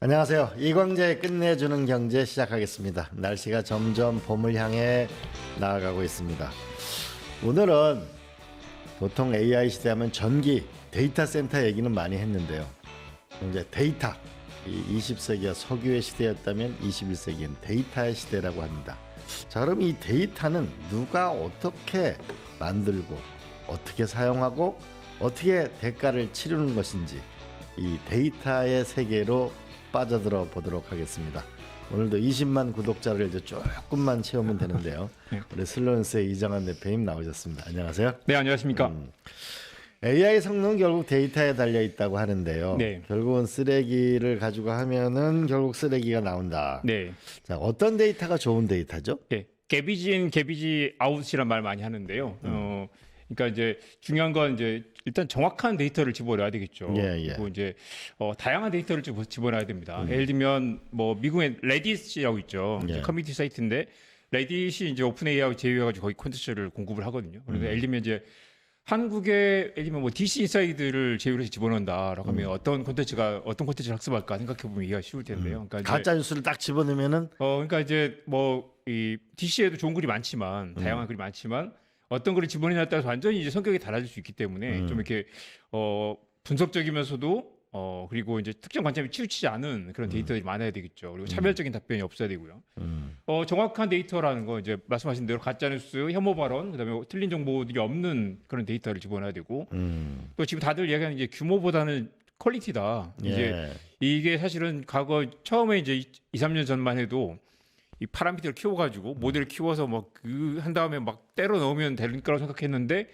안녕하세요. 이광재의 끝내주는 경제 시작하겠습니다. 날씨가 점점 봄을 향해 나아가고 있습니다. 오늘은 보통 AI 시대하면 전기, 데이터 센터 얘기는 많이 했는데요. 이제 데이터, 이 20세기가 석유의 시대였다면 21세기는 데이터의 시대라고 합니다. 자, 그럼 이 데이터는 누가 어떻게 만들고 어떻게 사용하고 어떻게 대가를 치르는 것인지 이 데이터의 세계로 빠져들어 보도록 하겠습니다. 오늘도 20만 구독자를 이제 조금만 채우면 되는데요. 네. 우리 슬로언스의 이정환 대표님 나오셨습니다. 안녕하세요. 네, 안녕하십니까. AI 성능은 결국 데이터에 달려 있다고 하는데요. 네. 결국은 쓰레기를 가지고 하면은 결국 쓰레기가 나온다. 네. 자, 어떤 데이터가 좋은 데이터죠? 네. 개비지 인, 개비지 아웃이란 말 많이 하는데요. 그러니까 이제 중요한 건 이제 일단 정확한 데이터를 집어넣어야 되겠죠. 예, 예. 그리고 이제 다양한 데이터를 집어넣어야 됩니다. 예를 들면 뭐 미국의 레딧이라고 있죠. 예. 커뮤니티 사이트인데 레딧이 이제 오픈 AI하고 제휴해가지고 거기 콘텐츠를 공급을 하거든요. 그래서 예를 들면 이제 한국에 예를 들면 뭐 DC 인사이드를 제휴해서 집어넣는다라고 하면 어떤 콘텐츠를 학습할까 생각해 보면 이해가 쉬울 텐데요. 그러니까 이제 가짜 뉴스를 딱 집어넣으면은 그러니까 이제 뭐 이 DC에도 좋은 글이 많지만 다양한 글이 많지만 어떤 글을 집어넣냐에 따라서 완전히 이제 성격이 달라질 수 있기 때문에 좀 이렇게 분석적이면서도 그리고 이제 특정 관점이 치우치지 않은 그런 데이터들이 많아야 되겠죠. 그리고 차별적인 답변이 없어야 되고요. 정확한 데이터라는 거 이제 말씀하신 대로 가짜 뉴스, 혐오 발언, 그다음에 틀린 정보들이 없는 그런 데이터를 집어넣어야 되고 또 지금 다들 얘기하는 이제 규모보다는 퀄리티다. 이제 예. 이게 사실은 과거 처음에 이제 2, 3년 전만 해도 이 파라미터를 키워가지고 모델을 키워서 막 한 다음에 막 때려 넣으면 되는 거라고 생각했는데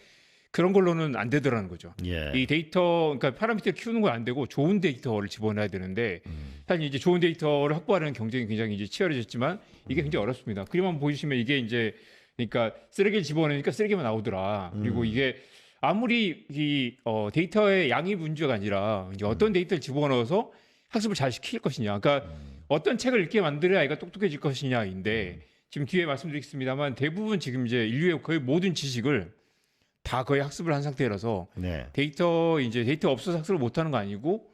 그런 걸로는 안 되더라는 거죠. 예. 이 데이터, 그러니까 파라미터를 키우는 건 안 되고 좋은 데이터를 집어넣어야 되는데 사실 이제 좋은 데이터를 확보하는 경쟁이 굉장히 이제 치열해졌지만 이게 굉장히 어렵습니다. 그림 한번 보시면 이게 이제 그러니까 쓰레기를 집어넣으니까 쓰레기만 나오더라. 그리고 이게 아무리 이 데이터의 양이 문제가 아니라 이제 어떤 데이터를 집어넣어서 학습을 잘 시킬 것이냐. 그러니까 어떤 책을 읽게 만들어야 아이가 똑똑해질 것이냐인데 지금 뒤에 말씀드리겠습니다만 대부분 지금 이제 인류의 거의 모든 지식을 다 거의 학습을 한 상태라서 네. 데이터 없어서 학습을 못하는 거 아니고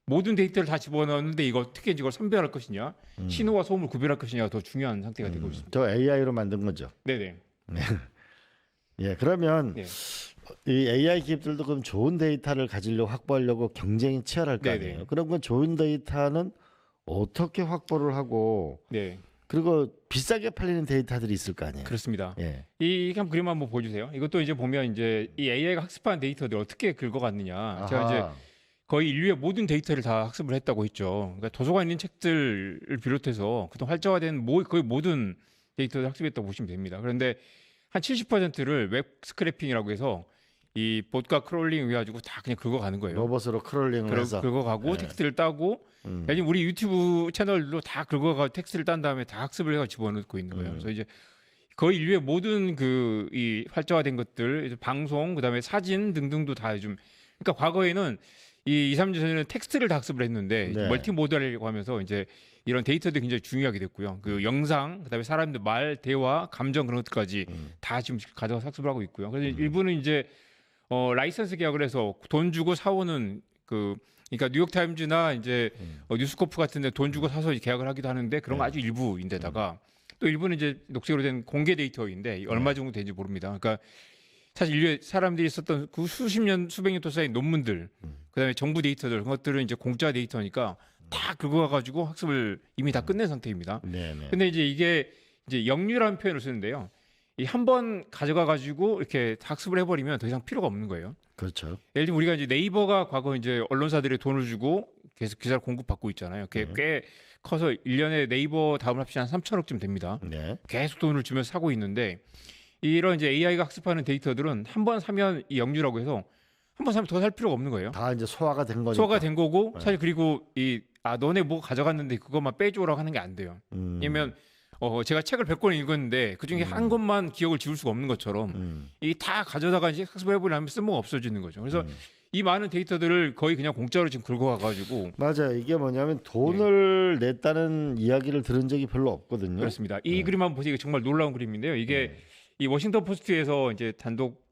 모든 데이터를 다 집어넣었는데 이거 어떻게 이걸 선별할 것이냐, 신호와 소음을 구별할 것이냐가 더 중요한 상태가 되고 있습니다. 저 AI로 만든 거죠. 네네. 예. 그러면 네. 이 AI 기업들도 그럼 좋은 데이터를 가지려고 확보하려고 경쟁이 치열할 거 네네. 아니에요. 그럼 그 좋은 데이터는 어떻게 확보를 하고 네. 그리고 비싸게 팔리는 데이터들이 있을 거 아니에요. 그렇습니다. 예. 이 한번 그림 한번 보여주세요. 이것도 이제 보면 이제 이 AI가 학습한 데이터들 어떻게 긁어갔느냐. 제가 이제 아하. 거의 인류의 모든 데이터를 다 학습을 했다고 했죠. 그러니까 도서관에 있는 책들을 비롯해서 그동안 활성화된 거의 모든 데이터를 학습했다고 보시면 됩니다. 그런데 한 70%를 웹 스크래핑이라고 해서 이 봇과 크롤링 해가지고 다 그냥 긁어가는 거예요. 로봇으로 크롤링을 해서 긁어가고 네. 텍스트를 따고 요즘 우리 유튜브 채널로 다 긁어가고 텍스트를 딴 다음에 다 학습을 해서 집어넣고 있는 거예요. 그래서 이제 거의 인류의 모든 이 활성화된 것들, 이제 방송, 그다음에 사진 등등도 다 요즘 그러니까 과거에는 이 2, 3년 전에는 텍스트를 다 학습을 했는데 네. 멀티모달이라고 하면서 이제 이런 데이터들이 굉장히 중요하게 됐고요. 그 영상, 그다음에 사람들 말, 대화, 감정 그런 것들까지 다 지금 가져가서 학습을 하고 있고요. 그래서 일부는 이제 라이선스 계약을 해서 돈 주고 사오는 그러니까 뉴욕타임즈나 이제 뉴스코프 같은데 돈 주고 사서 계약을 하기도 하는데 그런 거 아주 일부인데다가 또 일부는 이제 녹색으로 된 공개 데이터인데 얼마 정도 되는지 모릅니다. 그러니까 사실 인류의 사람들이 썼던 그 수십 년, 수백 년 또 쌓인 논문들, 그다음에 정부 데이터들, 그런 것들은 이제 공짜 데이터니까 다 긁어가지고 학습을 이미 다 끝낸 상태입니다. 네네. 근데 이게 이제 역류라는 표현을 쓰는데요. 이 한 번 가져가 가지고 이렇게 학습을 해버리면 더 이상 필요가 없는 거예요. 그렇죠. 예를 들면 우리가 이제 네이버가 과거 이제 언론사들이 돈을 주고 계속 기사를 공급받고 있잖아요. 꽤 커서 1년에 네이버 다음을 합치면 한 3천억쯤 됩니다. 네. 계속 돈을 주면서 사고 있는데 이런 이제 AI가 학습하는 데이터들은 한 번 사면 이 역류라고 해서 한 번 사면 더 살 필요가 없는 거예요. 다 이제 소화가 된 거니까. 소화가 된 거고 사실 그리고 너네 뭐 가져갔는데 그것만 빼줘라고 하는 게 안 돼요. 왜냐면 제가 책을 100권 읽었는데 그중에 한 권만 기억을 지울 수가 없는 것처럼 이 다 가져다가 이제 학습을 해버리면 쓸모가 없어지는 거죠. 그래서 이 많은 데이터들을 거의 그냥 공짜로 지금 긁어가가지고 맞아요. 이게 뭐냐면 돈을 냈다는 이야기를 들은 적이 별로 없거든요. 그렇습니다. 이 그림 한번 보시면 정말 놀라운 그림인데요. 이게 이 워싱턴 포스트에서 이제 단독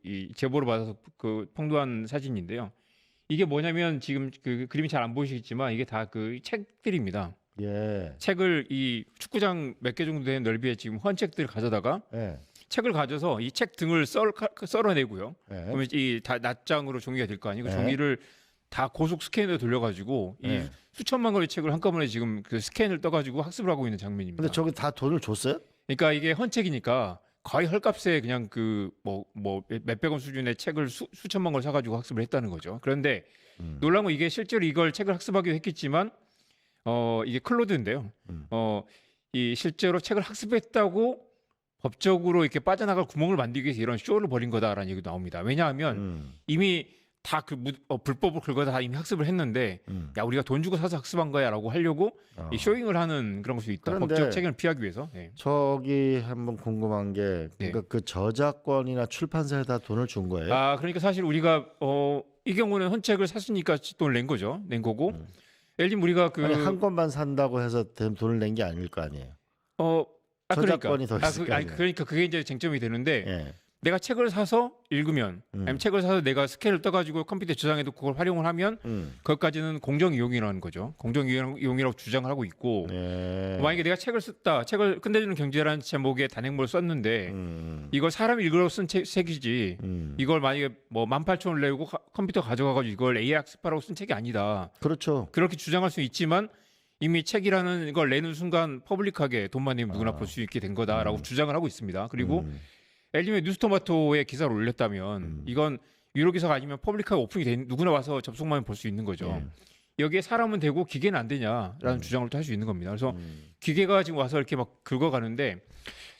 이 제보를 받아서 그 평도한 사진인데요. 이게 뭐냐면 지금 그 그림이 잘 안 보이시겠지만 이게 다 그 책들입니다. 예. 책을 이 축구장 몇 개 정도 되는 넓이에 지금 헌책들을 가져다가 예. 책을 가져서 이 책 등을 썰어내고요. 예. 그러면 이 다 낱장으로 종이가 될 거 아니에요. 그 네. 종이를 다 고속 스캐너에 돌려가지고 이 네. 수천만 권의 책을 한꺼번에 지금 그 스캔을 떠가지고 학습을 하고 있는 장면입니다. 근데 저기 다 돈을 줬어요? 그러니까 이게 헌책이니까 거의 헐값에 그냥 그 뭐 몇백 원 수준의 책을 수천만 권을 사가지고 학습을 했다는 거죠. 그런데 놀라운 건 이게 실제로 이걸 책을 학습하기도 했겠지만 이게 클로드인데요. 이 실제로 책을 학습했다고 법적으로 이렇게 빠져나갈 구멍을 만들기 위해서 이런 쇼를 벌인 거다라는 얘기도 나옵니다. 왜냐하면 이미 다 그 불법을 긁어다 다 이미 학습을 했는데 야 우리가 돈 주고 사서 학습한 거야라고 하려고 이 쇼잉을 하는 그런 것이 있다. 그런데 법적 책임을 피하기 위해서. 네. 저기 한번 궁금한 게 그러니까 그 저작권이나 출판사에다 돈을 준 거예요? 아 그러니까 사실 우리가 이 경우는 헌책을 샀으니까 돈을 낸 거죠. 낸 거고. 예를 들면 우리가 그 아니, 한 권만 산다고 해서 돈을 낸 게 아닐 거 아니에요? 저작권이 더 있을 거 아니에요? 그러니까 그게 이제 쟁점이 되는데 예. 내가 책을 사서 읽으면 아니면 책을 사서 내가 스캔을 떠가지고 컴퓨터에 저장해도 그걸 활용을 하면 그것까지는 공정 이용이라는 거죠. 공정 이용이라고 주장을 하고 있고 예. 만약에 내가 책을 썼다, 책을 끝내주는 경제라는 제목의 단행본을 썼는데 이걸 사람이 읽으라고 쓴 책이지 이걸 만약에 뭐 18,000원을 내고 컴퓨터 가져가가지고 이걸 AI 학습하라고 쓴 책이 아니다. 그렇죠. 그렇게 주장할 수 있지만 이미 책이라는 걸 내는 순간 퍼블릭하게 돈만 내면 누구나 볼 수 있게 된 거다라고 주장을 하고 있습니다. 그리고 예를 들면 뉴스토마토에 기사를 올렸다면 이건 유료 기사가 아니면 퍼블릭하게 오픈이 된 누구나 와서 접속만 하면 볼 수 있는 거죠. 여기에 사람은 되고 기계는 안 되냐라는 주장을 또 할 수 있는 겁니다. 그래서 기계가 지금 와서 이렇게 막 긁어가는데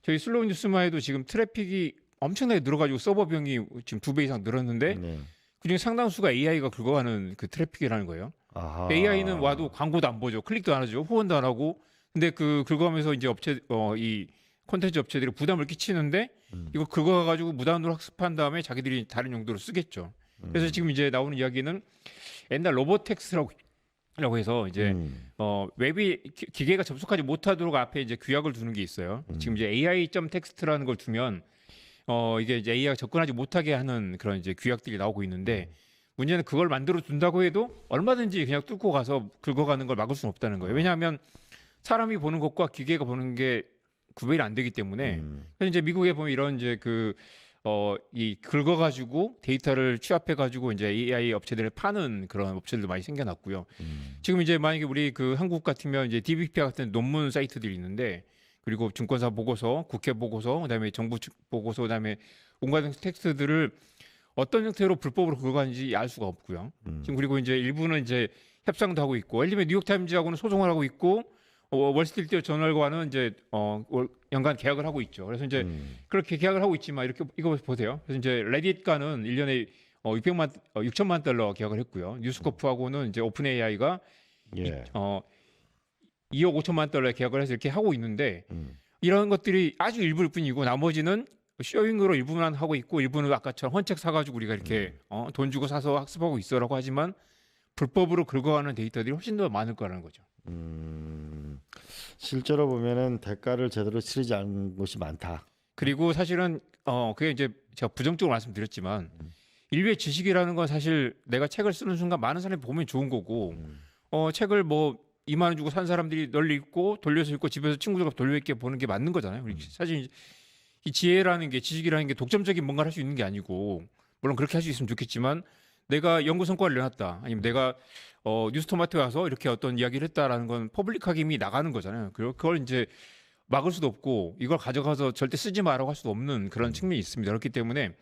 저희 슬로우 뉴스마에도 지금 트래픽이 엄청나게 늘어가지고 서버 비용이 지금 2배 이상 늘었는데 네. 그중에 상당수가 AI가 긁어가는 그 트래픽이라는 거예요. 아하. AI는 와도 광고도 안 보죠. 클릭도 안 하죠. 후원도 안 하고. 근데 그 긁어가면서 이제 이 콘텐츠 업체들이 부담을 끼치는데 이거 긁어가지고 무단으로 학습한 다음에 자기들이 다른 용도로 쓰겠죠. 그래서 지금 이제 나오는 이야기는 옛날 로보텍스라고 해서 이제 웹이 기계가 접속하지 못하도록 앞에 이제 규약을 두는 게 있어요. 지금 이제 AI.텍스트라는 걸 두면 이게 이제 AI가 접근하지 못하게 하는 그런 이제 규약들이 나오고 있는데 문제는 그걸 만들어 둔다고 해도 얼마든지 그냥 뚫고 가서 긁어가는 걸 막을 수는 없다는 거예요. 왜냐하면 사람이 보는 것과 기계가 보는 게 구별이 안 되기 때문에 그래서 이제 미국에 보면 이런 이제 이 긁어가지고 데이터를 취합해가지고 이제 AI 업체들을 파는 그런 업체들도 많이 생겨났고요. 지금 이제 만약에 우리 그 한국 같으면 이제 DBP 같은 논문 사이트들이 있는데 그리고 증권사 보고서, 국회 보고서, 그다음에 정부 보고서, 그다음에 온갖 텍스트들을 어떤 형태로 불법으로 긁어가는지 알 수가 없고요. 지금 그리고 이제 일부는 이제 협상도 하고 있고, 예를 들면 뉴욕타임즈하고는 소송을 하고 있고, 월스트리트 저널과는 이제 연간 계약을 하고 있죠. 그래서 이제 그렇게 계약을 하고 있지만 이렇게 이거 보세요. 그래서 이제 레딧과는 1년에 6천만 달러 계약을 했고요. 뉴스코프하고는 이제 오픈 AI가 예. 2억 5천만 달러의 계약을 해서 이렇게 하고 있는데 이런 것들이 아주 일부일 뿐이고 나머지는 쇼잉으로 일부만 하고 있고 일부는 아까처럼 헌책 사가지고 우리가 이렇게 돈 주고 사서 학습하고 있어라고 하지만 불법으로 긁어가는 데이터들이 훨씬 더 많을 거라는 거죠. 실제로 보면은 대가를 제대로 치르지 않은 곳이 많다. 그리고 사실은 그게 이제 제가 부정적으로 말씀드렸지만 인류의 지식이라는 건 사실 내가 책을 쓰는 순간 많은 사람이 보면 좋은 거고 책을 뭐 2만 원 주고 산 사람들이 널리 읽고 돌려서 읽고 집에서 친구들과 돌려 읽게 보는 게 맞는 거잖아요. 사실 이 지혜라는 게 지식이라는 게 독점적인 뭔가를 할 수 있는 게 아니고 물론 그렇게 할 수 있으면 좋겠지만 내가 연구 성과를 내놨다 아니면 내가 뉴스토마토에 와서 이렇게 어떤 이야기를 했다라는 건 퍼블릭하게 이미 나가는 거잖아요. 그걸 이제 막을 수도 없고 이걸 가져가서 절대 쓰지 마라고 할 수도 없는 그런 측면이 있습니다. 그렇기 때문에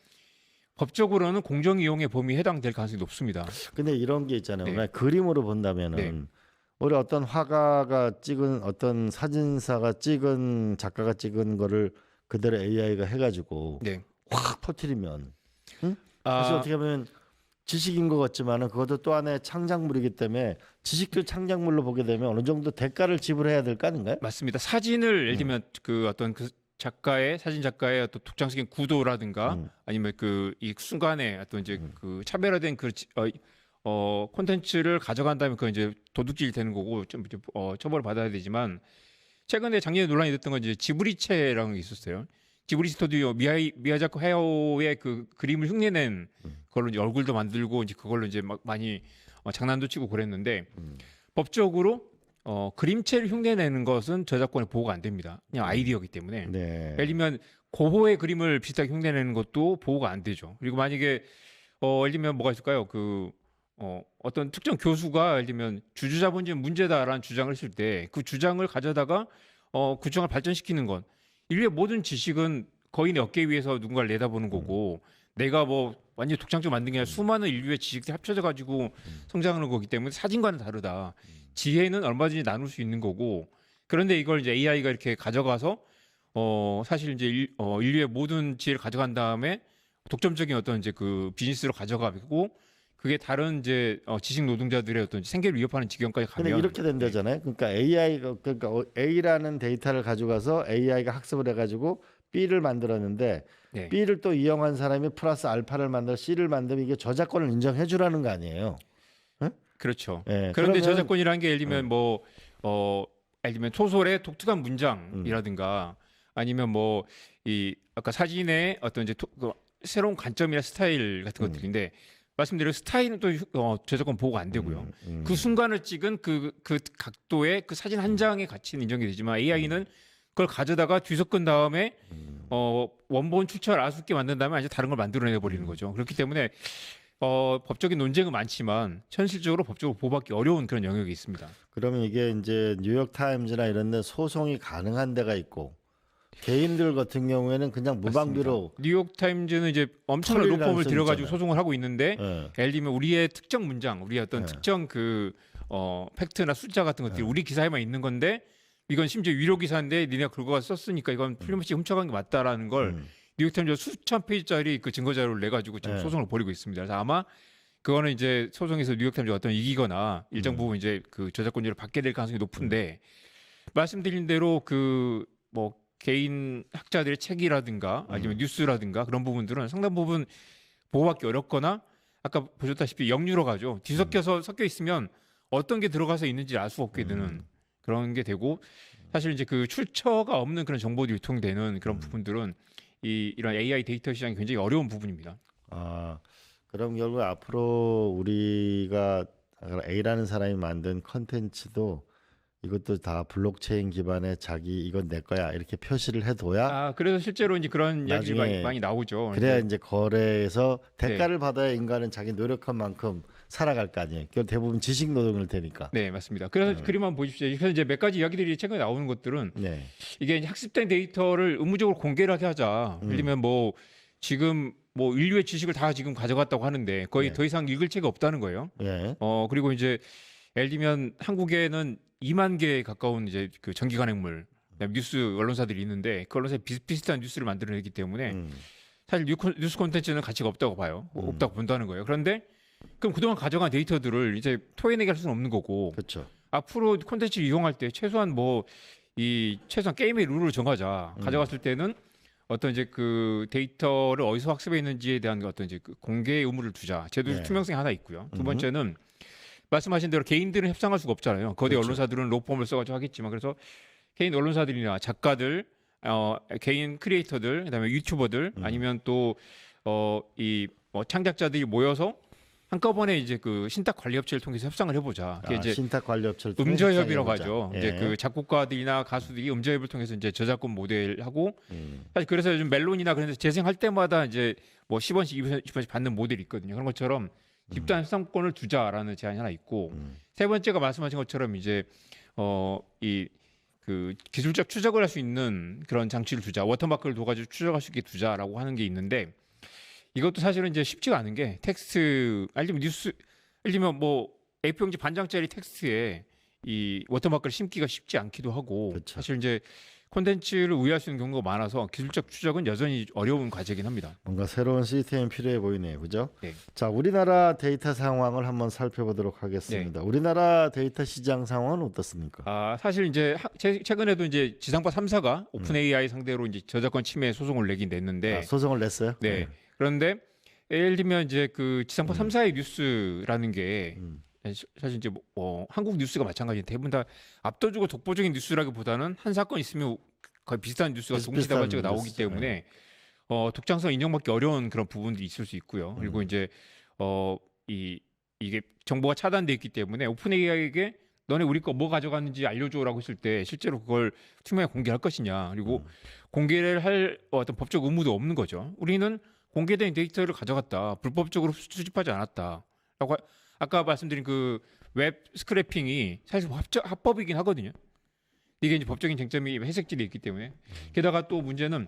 법적으로는 공정 이용의 범위에 해당될 가능성이 높습니다. 근데 이런 게 있잖아요. 네. 만약 그림으로 본다면은 네. 우리 어떤 화가가 찍은 어떤 사진사가 찍은 작가가 찍은 거를 그대로 AI가 해가지고 네. 확 터트리면 사실 어떻게 보면 지식인 것 같지만은 그것도 또 하나의 창작물이기 때문에 지식도 창작물로 보게 되면 어느 정도 대가를 지불해야 될 거 아닌가요? 맞습니다. 사진을 예를 들면 그 어떤 그 사진 작가의 어떤 독창적인 구도라든가 아니면 그 이 순간에 어떤 이제 그 차별화된 그 콘텐츠를 가져간다면 그 이제 도둑질이 되는 거고 좀 처벌을 받아야 되지만 최근에 작년에 논란이 됐던 건 이제 지브리체라는 게 있었어요. 지브리 스튜디오 미야자키 하야오의 그 그림을 흉내낸 그걸로 이제 얼굴도 만들고 이제 그걸로 이제 막 많이 장난도 치고 그랬는데 법적으로 그림체를 흉내내는 것은 저작권에 보호가 안 됩니다. 그냥 아이디어이기 때문에. 네. 예를 들면 고호의 그림을 비슷하게 흉내내는 것도 보호가 안 되죠. 그리고 만약에 예를 들면 뭐가 있을까요? 어떤 특정 교수가 예를 들면 주주자본주의 문제다라는 주장을 했을 때 그 주장을 가져다가 그 주장을 발전시키는 건 인류의 모든 지식은 거인의 어깨 위에서 누군가를 내다보는 거고 내가 뭐 완전 독창적으로 만든 게 아니라 수많은 인류의 지식들이 합쳐져 가지고 성장하는 거기 때문에 사진과는 다르다. 지혜는 얼마든지 나눌 수 있는 거고 그런데 이걸 이제 AI가 이렇게 가져가서 사실 이제 인류의 모든 지혜를 가져간 다음에 독점적인 어떤 이제 그 비즈니스로 가져가고 그게 다른 이제 지식 노동자들의 어떤 생계를 위협하는 지경까지 근데 가면 이렇게 된다잖아요. 그러니까 A라는 데이터를 가져가서 AI가 학습을 해가지고 B를 만들었는데 네. B를 또 이용한 사람이 플러스 알파를 만들어 C를 만들면 이게 저작권을 인정해 주라는 거 아니에요? 그렇죠. 네, 그런데 그러면- 저작권이라는 게 예를 들면 예를 들면 소설의 독특한 문장이라든가 아니면 뭐 이 아까 사진의 어떤 이제 새로운 관점이나 스타일 같은 것들인데 말씀드린 스타일은 또 저작권 보호가 안 되고요. 그 순간을 찍은 그 각도의 그 사진 한 장의 가치는 인정이 되지만 AI는 그걸 가져다가 뒤섞은 다음에 원본 출처를 알 수 있게 만든 다음에 아주 다른 걸 만들어내 버리는 거죠. 그렇기 때문에 법적인 논쟁은 많지만 현실적으로 법적으로 보호받기 어려운 그런 영역이 있습니다. 그러면 이게 이제 뉴욕 타임즈나 이런 데 소송이 가능한 데가 있고 개인들 같은 경우에는 그냥 무방비로 뉴욕 타임즈는 이제 엄청난 털릴 로펌을 가능성이 들여가지고 있잖아요. 소송을 하고 있는데 예. 예를 들면 우리의 특정 문장, 우리의 어떤 네. 특정 팩트나 숫자 같은 것들이 우리 기사에만 있는 건데 이건 심지어 위로 기사인데 니네가 긁어가서 썼으니까 이건 틀림없이 훔쳐간 게 맞다라는 걸 뉴욕타임즈가 수천 페이지짜리 그 증거 자료를 내 가지고 지금 네. 소송을 벌이고 있습니다. 그래서 아마 그거는 이제 소송에서 뉴욕타임즈가 어떤 이기거나 일정 부분 이제 그 저작권료를 받게 될 가능성이 높은데 말씀드린 대로 그 뭐 개인 학자들의 책이라든가 아니면 뉴스라든가 그런 부분들은 상당 부분 보호받기 어렵거나 아까 보셨다시피 역류로 가죠. 뒤섞여서 섞여 있으면 어떤 게 들어가서 있는지 알 수 없게 되는 그런 게 되고 사실 이제 그 출처가 없는 그런 정보들이 유통되는 그런 부분들은 이런 AI 데이터 시장이 굉장히 어려운 부분입니다. 아, 그럼 결국 앞으로 우리가 A라는 사람이 만든 컨텐츠도 이것도 다 블록체인 기반의 자기 이건 내 거야 이렇게 표시를 해둬야 그래서 실제로 이제 그런 이야기들이 나중에 많이 나오죠. 그래야 이제 이제 거래에서 대가를 받아야 인간은 자기 노력한 만큼 살아갈 거 아니에요. 그건 대부분 지식 노동일 테니까. 네, 맞습니다. 그래서 그림 한번 보십시오. 그래서 이제 몇 가지 이야기들이 최근에 나오는 것들은 네. 이게 이제 학습된 데이터를 의무적으로 공개를 하게 하자. 예를 들면 뭐 지금 뭐 인류의 지식을 다 지금 가져갔다고 하는데 거의 네. 더 이상 읽을 책이 없다는 거예요. 예. 그리고 이제 예를 들면 한국에는 2만 개에 가까운 이제 그 정기 간행물 그다음에 뉴스 언론사들이 있는데 그 언론사에 비슷비슷한 뉴스를 만들어내기 때문에 사실 뉴스 콘텐츠는 가치가 없다고 봐요. 없다고 본다는 거예요. 그런데 그럼 그동안 가져간 데이터들을 이제 토해내게 할 수는 없는 거고 그렇죠. 앞으로 콘텐츠를 이용할 때 최소한 최소한 게임의 룰을 정하자. 가져갔을 때는 어떤 이제 그 데이터를 어디서 학습했는지에 대한 어떤 이제 그 공개 의무를 두자. 제도 네. 투명성이 하나 있고요. 두 번째는 말씀하신 대로 개인들은 협상할 수가 없잖아요. 거대 그렇죠. 언론사들은 로펌을 써가지고 하겠지만 그래서 개인 언론사들이나 작가들, 개인 크리에이터들, 그다음에 유튜버들 아니면 또 창작자들이 모여서 한꺼번에 이제 그 신탁 관리 업체를 통해서 협상을 해보자. 그게 이제 신탁 관리 업체를 통해 음저협이라고 협상해보자. 하죠. 예. 이제 그 작곡가들이나 가수들이 음저협을 통해서 이제 저작권 모델하고 사실 그래서 요즘 멜론이나 그런 데서 재생할 때마다 이제 뭐 10원씩 20원씩 받는 모델이 있거든요. 그런 것처럼 집단 협상권을 두자라는 제안이 하나 있고 세 번째가 말씀하신 것처럼 이제 이 그 기술적 추적을 할 수 있는 그런 장치를 두자. 워터마크를 둬가지고 추적할 수 있게 두자라고 하는 게 있는데 이것도 사실은 이제 쉽지가 않은 게 텍스트, 예를 들면 뉴스, 예를 들면 뭐 A4용지 반장짜리 텍스트에 이 워터마크를 심기가 쉽지 않기도 하고 그렇죠. 사실 이제 콘텐츠를 우회할 수 있는 경우가 많아서 기술적 추적은 여전히 어려운 과제이긴 합니다. 뭔가 새로운 시스템이 필요해 보이네요. 그죠? 네. 자, 우리나라 데이터 상황을 한번 살펴보도록 하겠습니다. 우리나라 데이터 시장 상황은 어떻습니까? 사실 이제 최근에도 이제 지상파 3사가 오픈 AI 상대로 이제 저작권 침해 소송을 내긴 냈는데 소송을 냈어요? 네. 그런데 예를 들면 이제 그 지상파 3사의 뉴스라는 게 사실 이제 한국 뉴스가 마찬가지인데 대부분 다 압도적으로 독보적인 뉴스라기보다는 한 사건 있으면 거의 비슷한 뉴스가 비슷한 동시다발적으로 나오기 뉴스죠. 때문에 독창성 인정받기 어려운 그런 부분들이 있을 수 있고요. 그리고 이제 이게 정보가 차단돼 있기 때문에 오픈 AI에게 너네 우리 거 뭐 가져갔는지 알려줘라고 했을 때 실제로 그걸 투명하게 공개할 것이냐, 그리고 공개를 할 어떤 법적 의무도 없는 거죠. 우리는 공개된 데이터를 가져갔다, 불법적으로 수집하지 않았다라고 아까 말씀드린 그 웹 스크래핑이 사실 합법이긴 하거든요. 이게 이제 법적인 쟁점이 회색질이 있기 때문에. 게다가 또 문제는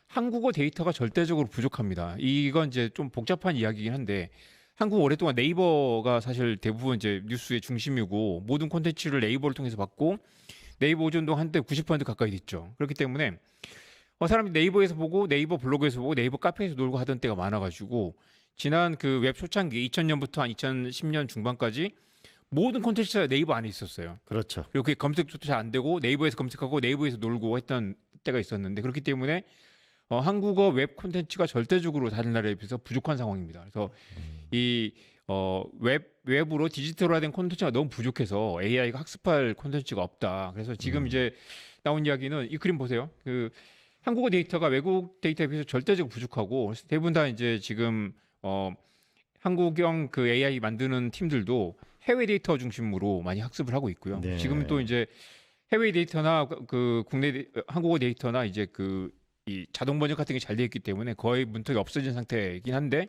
한국어 데이터가 절대적으로 부족합니다. 이건 이제 좀 복잡한 이야기이긴 한데, 한국 오랫동안 네이버가 사실 대부분 이제 뉴스의 중심이고 모든 콘텐츠를 네이버를 통해서 받고 네이버 의존도 한때 90% 가까이 됐죠. 그렇기 때문에 사람이 네이버에서 보고 네이버 블로그에서 보고 네이버 카페에서 놀고 하던 때가 많아가지고, 지난 그 웹 초창기 2000년부터 한 2010년 중반까지 모든 콘텐츠가 네이버 안에 있었어요. 그렇죠. 그리고 그게 검색도 잘 안 되고 네이버에서 검색하고 네이버에서 놀고 했던 때가 있었는데, 그렇기 때문에 한국어 웹 콘텐츠가 절대적으로 다른 나라에 비해서 부족한 상황입니다. 그래서 웹으로 디지털화된 콘텐츠가 너무 부족해서 AI가 학습할 콘텐츠가 없다. 그래서 지금 이제 나온 이야기는 이 그림 보세요. 그 한국어 데이터가 외국 데이터에 비해서 절대적으로 부족하고, 그래서 대부분 다 이제 지금 한국형 그 AI 만드는 팀들도 해외 데이터 중심으로 많이 학습을 하고 있고요. 네. 지금 또 이제 해외 데이터나 그 국내 한국어 데이터나 이제 이 자동 번역 같은 게 잘 돼 있기 때문에 거의 문턱이 없어진 상태이긴 한데,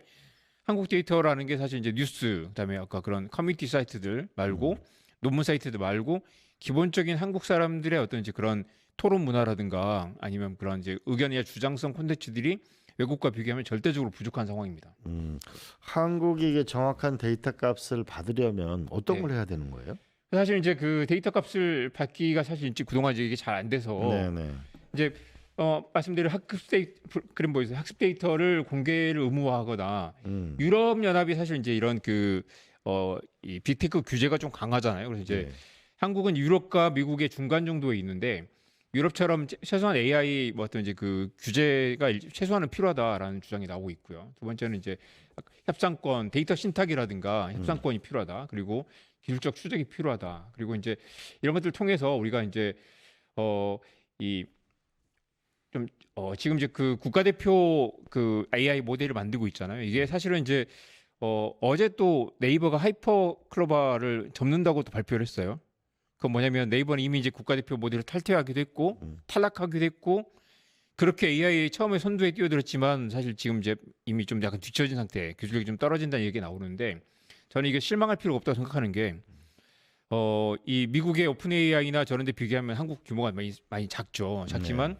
한국 데이터라는 게 사실 이제 뉴스, 그다음에 아까 그런 커뮤니티 사이트들 말고 논문 사이트들 말고 기본적인 한국 사람들의 어떤 이제 그런 토론 문화라든가 아니면 그런 이제 의견이나 주장성 콘텐츠들이 외국과 비교하면 절대적으로 부족한 상황입니다. 한국이 이게 정확한 데이터 값을 받으려면 어떤 네. 걸 해야 되는 거예요? 사실 이제 그 데이터 값을 받기가 사실 이제 그동안 이제 이게 잘 안 돼서 네네. 이제 말씀드린 그림 보이세요? 학습 데이터를 공개를 의무화하거나, 유럽 연합이 사실 이제 이런 이 빅테크 규제가 좀 강하잖아요. 그래서 이제 네. 한국은 유럽과 미국의 중간 정도에 있는데, 유럽처럼 최소한 AI 뭐 어떤 이제 그 규제가 최소한은 필요하다라는 주장이 나오고 있고요. 두 번째는 이제 협상권, 데이터 신탁이라든가 협상권이 필요하다. 그리고 기술적 추적이 필요하다. 그리고 이제 이런 것들을 통해서 우리가 이제 지금 이제 그 국가대표 그 AI 모델을 만들고 있잖아요. 이게 사실은 이제 어제 또 네이버가 하이퍼 클로바를 접는다고 또 발표를 했어요. 그건 뭐냐면 네이버는 이미 이제 국가대표 모델을 탈퇴하기도 했고 탈락하기도 했고, 그렇게 AI 처음에 선두에 뛰어들었지만 사실 지금 이제 이미 좀 약간 뒤처진 상태, 기술력이 좀 떨어진다는 얘기가 나오는데, 저는 이게 실망할 필요가 없다고 생각하는 게, 이 미국의 오픈 AI나 저런 데 비교하면 한국 규모가 많이 작죠. 작지만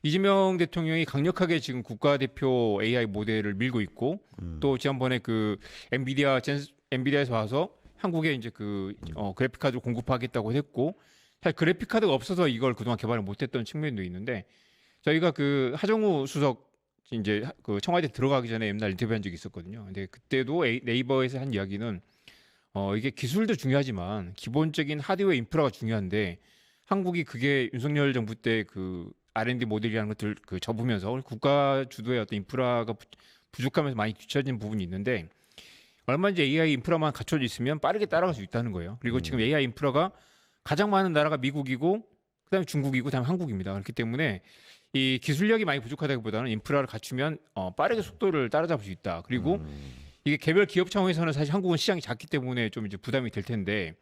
이재명 대통령이 강력하게 지금 국가대표 AI 모델을 밀고 있고, 또 지난번에 그 엔비디아에서 와서 한국에 이제 그래픽 카드를 공급하겠다고 했고, 사실 그래픽 카드가 없어서 이걸 그동안 개발을 못했던 측면도 있는데, 저희가 그 하정우 수석 이제 그 청와대 들어가기 전에 옛날 인터뷰한 적이 있었거든요. 근데 그때도 네이버에서 한 이야기는 이게 기술도 중요하지만 기본적인 하드웨어 인프라가 중요한데, 한국이 그게 윤석열 정부 때 그 R&D 모델이라는 것들 접으면서 국가 주도의 어떤 인프라가 부족하면서 많이 뒤처진 부분이 있는데, 얼마든지 AI 인프라만 갖춰져 있으면 빠르게 따라갈 수 있다는 거예요. 그리고 지금 AI 인프라가 가장 많은 나라가 미국이고 그다음에 중국이고 그다음에 한국입니다. 그렇기 때문에 이 기술력이 많이 부족하다기보다는 인프라를 갖추면 빠르게 속도를 따라잡을 수 있다. 그리고 이게 개별 기업 차원에서는 사실 한국은 시장이 작기 때문에 좀 이제 부담이 될 텐데,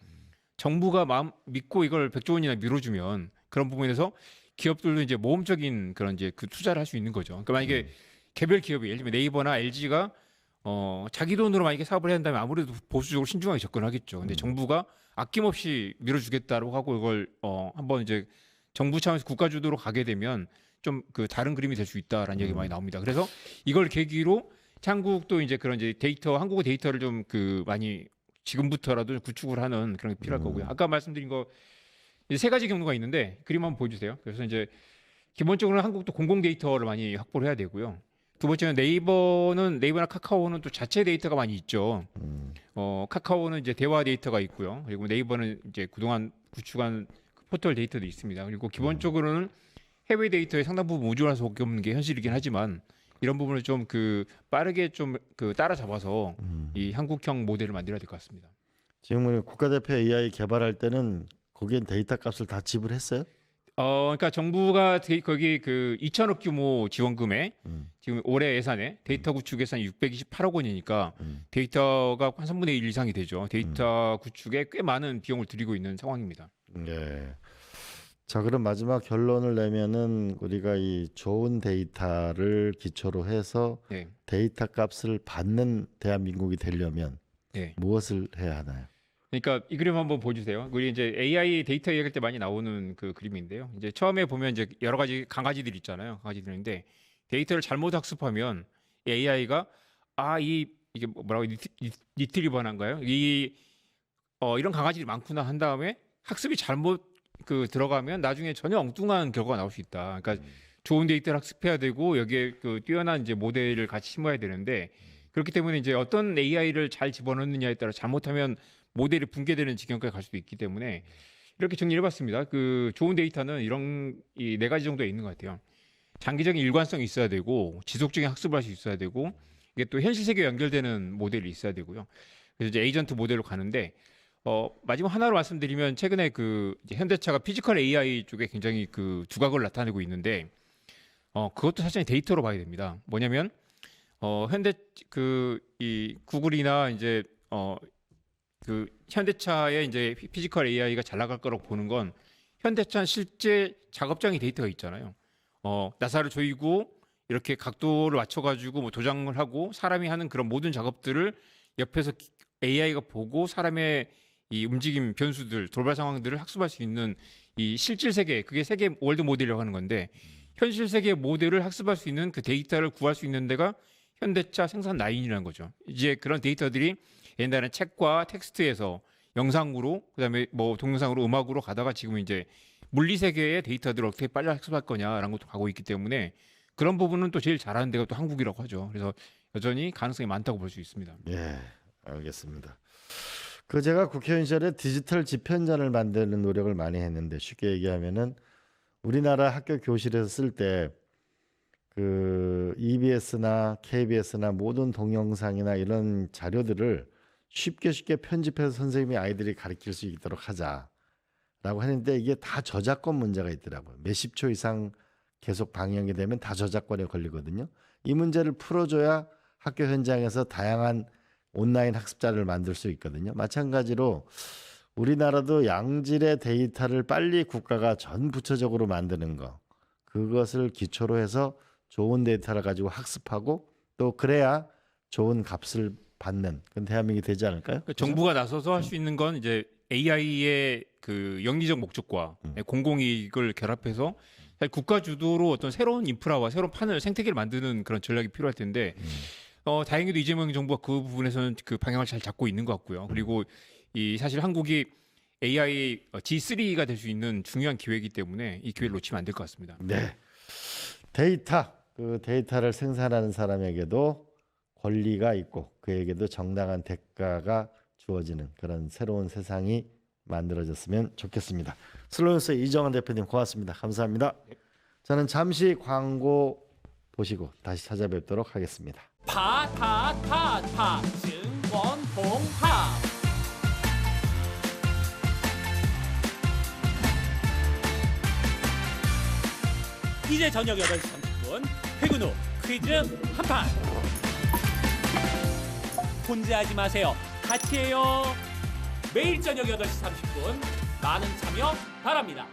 정부가 마음 믿고 이걸 100조 원이나 밀어주면 그런 부분에서 기업들도 이제 모험적인 그런 이제 그 투자를 할 수 있는 거죠. 그러니까 만약에 개별 기업이 예를 들면 네이버나 LG가 자기 돈으로 만약에 사업을 해야 한다면 아무래도 보수적으로 신중하게 접근하겠죠. 근데 정부가 아낌없이 밀어주겠다고 하고 이걸 한번 이제 정부 차원에서 국가 주도로 가게 되면 좀 그 다른 그림이 될 수 있다라는 얘기 많이 나옵니다. 그래서 이걸 계기로 한국도 이제 그런 이제 한국어 데이터를 좀 많이 지금부터라도 구축을 하는 그런 게 필요할 거고요. 아까 말씀드린 거 이제 세 가지 경로가 있는데 그림 한번 보여주세요. 그래서 이제 기본적으로 한국도 공공 데이터를 많이 확보를 해야 되고요. 두 번째는 네이버나 카카오는 또 자체 데이터가 많이 있죠. 카카오는 이제 대화 데이터가 있고요. 그리고 네이버는 이제 그동안 구축한 포털 데이터도 있습니다. 그리고 기본적으로는 해외 데이터에 상당 부분 의존할 수밖에 없는 게 현실이긴 하지만, 이런 부분을 좀 빠르게 좀 따라잡아서 이 한국형 모델을 만들어야 될 것 같습니다. 지금 국가대표 AI 개발할 때는 거기엔 데이터 값을 다 지불했어요? 그러니까 정부가 거기 그 2천억 규모 지원금에 지금 올해 예산에 데이터 구축 예산이 628억 원이니까 데이터가 한 3분의 1 이상이 되죠. 데이터 구축에 꽤 많은 비용을 들이고 있는 상황입니다. 네. 자, 그럼 마지막 결론을 내면은 우리가 이 좋은 데이터를 기초로 해서 네. 데이터 값을 받는 대한민국이 되려면 네. 무엇을 해야 하나요? 그러니까 이 그림 한번 보여주세요. 우리 이제 AI 데이터 얘기할 때 많이 나오는 그 그림인데요. 이제 처음에 보면 이제 여러 가지 강아지들 있잖아요. 강아지들인데 데이터를 잘못 학습하면 AI가 이게 뭐라고 리트리버인가요? 이런 강아지들이 많구나 한 다음에 학습이 잘못 들어가면 나중에 전혀 엉뚱한 결과가 나올 수 있다. 그러니까 좋은 데이터를 학습해야 되고 여기에 그 뛰어난 이제 모델을 같이 심어야 되는데 그렇기 때문에 이제 어떤 AI를 잘 집어넣느냐에 따라 잘못하면 모델이 붕괴되는 지경까지 갈 수도 있기 때문에 이렇게 정리해봤습니다. 그 좋은 데이터는 이런 이 네 가지 정도에 있는 것 같아요. 장기적인 일관성이 있어야 되고 지속적인 학습을 할 수 있어야 되고 이게 또 현실 세계에 연결되는 모델이 있어야 되고요. 그래서 이제 에이전트 모델로 가는데 마지막 하나로 말씀드리면 최근에 이제 현대차가 피지컬 AI 쪽에 굉장히 그 두각을 나타내고 있는데 그것도 사실 데이터로 봐야 됩니다. 뭐냐면 이 구글이나 이제 현대차의 이제 피지컬 AI가 잘 나갈 거라고 보는 건 현대차는 실제 작업장의 데이터가 있잖아요. 나사를 조이고 이렇게 각도를 맞춰가지고 뭐 도장을 하고 사람이 하는 그런 모든 작업들을 옆에서 AI가 보고 사람의 이 움직임 변수들, 돌발 상황들을 학습할 수 있는 이 실질 세계, 그게 세계 월드 모델이라고 하는 건데 현실 세계 모델을 학습할 수 있는 그 데이터를 구할 수 있는 데가 현대차 생산 라인이라는 거죠. 이제 그런 데이터들이 옛날에는 책과 텍스트에서 영상으로 그다음에 뭐 동영상으로 음악으로 가다가 지금 이제 물리 세계의 데이터들을 어떻게 빨리 학습할 거냐라는 것도 가고 있기 때문에 그런 부분은 또 제일 잘하는 데가 또 한국이라고 하죠. 그래서 여전히 가능성이 많다고 볼 수 있습니다. 네, 알겠습니다. 제가 국회의원 시절에 디지털 집현전을 만드는 노력을 많이 했는데 쉽게 얘기하면은 우리나라 학교 교실에서 쓸 때 EBS나 KBS나 모든 동영상이나 이런 자료들을 쉽게 편집해서 선생님이 아이들이 가르칠 수 있도록 하자라고 했는데 이게 다 저작권 문제가 있더라고요. 몇십 초 이상 계속 방영이 되면 다 저작권에 걸리거든요. 이 문제를 풀어줘야 학교 현장에서 다양한 온라인 학습자를 만들 수 있거든요. 마찬가지로 우리나라도 양질의 데이터를 빨리 국가가 전 부처적으로 만드는 거, 그것을 기초로 해서 좋은 데이터를 가지고 학습하고 또 그래야 좋은 값을 받는 그런 대한민국이 되지 않을까요? 그러니까 정부가 나서서 할 수 있는 건 이제 AI의 그 영리적 목적과 공공이익을 결합해서 사실 국가 주도로 어떤 새로운 인프라와 새로운 판을 생태계를 만드는 그런 전략이 필요할 텐데 다행히도 이재명 정부가 그 부분에서는 그 방향을 잘 잡고 있는 것 같고요. 그리고 사실 한국이 AI G3가 될 수 있는 중요한 기회이기 때문에 이 기회를 놓치면 안 될 것 같습니다. 네. 데이터를 생산하는 사람에게도 권리가 있고 그에게도 정당한 대가가 주어지는 그런 새로운 세상이 만들어졌으면 좋겠습니다. 슬로우스의 이정환 대표님 고맙습니다. 감사합니다. 저는 잠시 광고 보시고 다시 찾아뵙도록 하겠습니다. 증권홍합 이제 저녁 8시 30분 퇴근 후 퀴즈 한판 혼자 하지 마세요. 같이 해요. 매일 저녁 8시 30분 많은 참여 바랍니다.